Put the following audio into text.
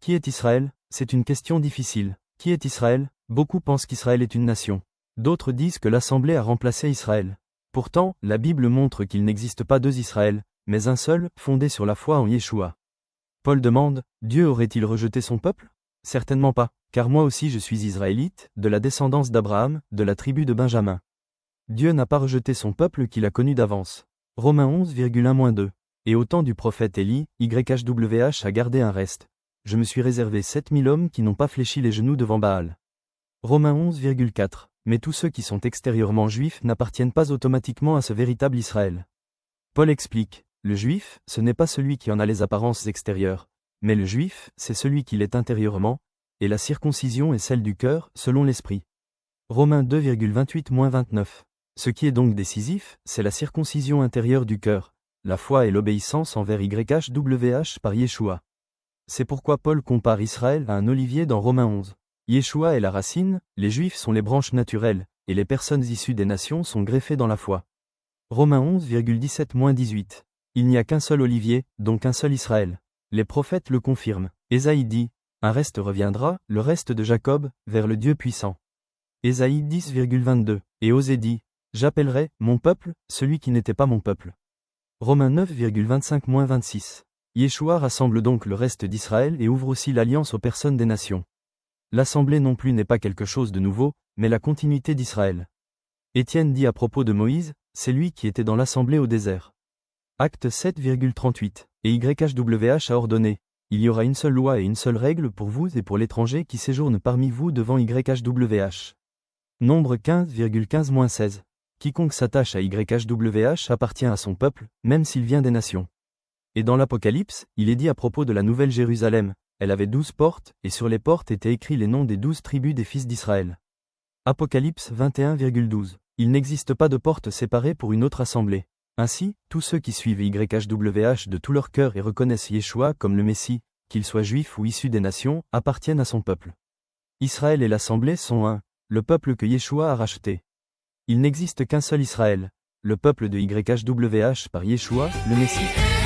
Qui est Israël? C'est une question difficile. Qui est Israël? Beaucoup pensent qu'Israël est une nation. D'autres disent que l'Assemblée a remplacé Israël. Pourtant, la Bible montre qu'il n'existe pas deux Israël, mais un seul, fondé sur la foi en Yeshua. Paul demande, Dieu aurait-il rejeté son peuple? Certainement pas, car moi aussi je suis israélite, de la descendance d'Abraham, de la tribu de Benjamin. Dieu n'a pas rejeté son peuple qu'il a connu d'avance. Romains 11,1-2. Et au temps du prophète Élie, YHWH a gardé un reste. Je me suis réservé 7000 hommes qui n'ont pas fléchi les genoux devant Baal. Romains 11,4. Mais tous ceux qui sont extérieurement juifs n'appartiennent pas automatiquement à ce véritable Israël. Paul explique, le juif, ce n'est pas celui qui en a les apparences extérieures, mais le juif, c'est celui qui l'est intérieurement, et la circoncision est celle du cœur, selon l'esprit. Romains 2,28-29. Ce qui est donc décisif, c'est la circoncision intérieure du cœur, la foi et l'obéissance envers YHWH par Yeshua. C'est pourquoi Paul compare Israël à un olivier dans Romains 11. Yeshua est la racine, les Juifs sont les branches naturelles, et les personnes issues des nations sont greffées dans la foi. Romains 11,17-18. Il n'y a qu'un seul olivier, donc un seul Israël. Les prophètes le confirment. Ésaïe dit, un reste reviendra, le reste de Jacob, vers le Dieu puissant. Ésaïe 10,22. Et Osée dit, j'appellerai, mon peuple, celui qui n'était pas mon peuple. Romains 9,25-26. Yeshua rassemble donc le reste d'Israël et ouvre aussi l'alliance aux personnes des nations. L'assemblée non plus n'est pas quelque chose de nouveau, mais la continuité d'Israël. Étienne dit à propos de Moïse, c'est lui qui était dans l'assemblée au désert. Acte 7,38. Et YHWH a ordonné, il y aura une seule loi et une seule règle pour vous et pour l'étranger qui séjourne parmi vous devant YHWH. Nombre 15,15-16. Quiconque s'attache à YHWH appartient à son peuple, même s'il vient des nations. Et dans l'Apocalypse, il est dit à propos de la Nouvelle Jérusalem, elle avait 12 portes, et sur les portes étaient écrits les noms des 12 tribus des fils d'Israël. Apocalypse 21,12. Il n'existe pas de porte séparée pour une autre assemblée. Ainsi, tous ceux qui suivent YHWH de tout leur cœur et reconnaissent Yeshua comme le Messie, qu'ils soient juifs ou issus des nations, appartiennent à son peuple. Israël et l'assemblée sont un, le peuple que Yeshua a racheté. Il n'existe qu'un seul Israël, le peuple de YHWH par Yeshua, le Messie.